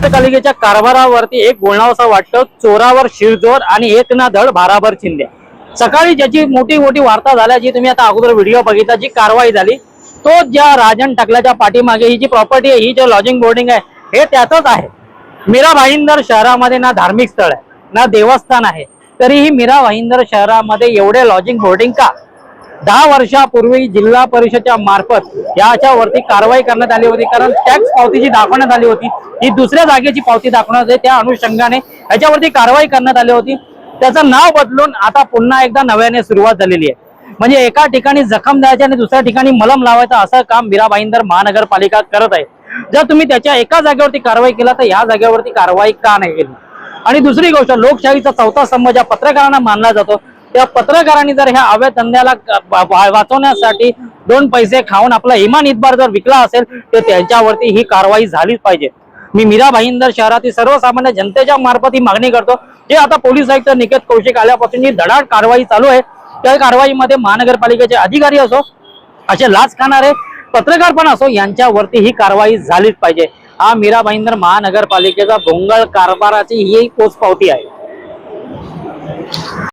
नगरपालिकेच्या कारभारावरती एक बोलणावं असं वाटतं, चोरावर शिरजोर आणि एक ना धड भाराभर चिंध्या. सकाळी ज्याची मोठी मोठी वार्ता झाल्या, जी तुम्ही आता अगोदर व्हिडिओ बघितला, जी कारवाई झाली, तो ज्या राजन टकल्याच्या पाठीमागे ही जी प्रॉपर्टी आहे, ही जे लॉजिंग बोर्डिंग आहे, हे त्यातच आहे. मीरा भाईंदर शहरामध्ये ना धार्मिक स्थळ आहे ना देवस्थान आहे, तरीही मीरा भाईंदर शहरामध्ये एवढे लॉजिंग बोर्डिंग का? 10 वर्षापूर्वी जिल्हा परिषदेच्या मार्फत याच्यावरती कारवाई करण्यात आली होती, कारण टॅक्स पावती जी दाखवण्यात आली होती ही दुसऱ्या जागेची पावती दाखवण्यात आली, त्या अनुषंगाने याच्यावरती कारवाई करण्यात आली होती. त्याचं नाव बदलून आता पुन्हा एकदा नव्याने सुरुवात झालेली आहे. म्हणजे एका ठिकाणी जखम द्यायची आणि दुसऱ्या ठिकाणी मलम लावायचं असं काम मीरा भाईंदर महानगरपालिका करत आहे. जर तुम्ही त्याच्या एका जागेवरती कारवाई केला तर या जागेवरती कारवाई का नाही केली? आणि दुसरी गोष्ट, लोकशाहीचा चौथा स्तंभ ज्या पत्रकारांना मानला जातो, त्या पत्रकारांनी जर ह्या अवैध धंद्याला वाचवण्यासाठी 2 पैसे खाऊन आपला इमान इतबार जर विकला असेल तर त्यांच्यावरती ही कारवाई झालीच पाहिजे. मी मीरा भाईंदर शहरातील सर्वसामान्य जनतेच्या मार्फत ही मागणी करतो, जे आता पोलीस आयुक्त निकेत कौशिक आल्यापासून जी धडाड कारवाई चालू आहे, त्या कारवाईमध्ये महानगरपालिकेचे अधिकारी असो, असे लाच खाणारे पत्रकार पण असो, यांच्यावरती ही कारवाई झालीच पाहिजे. हा मीरा भाईंदर महानगरपालिकेचा भोंगळ कारभाराची ही पोचपावती आहे.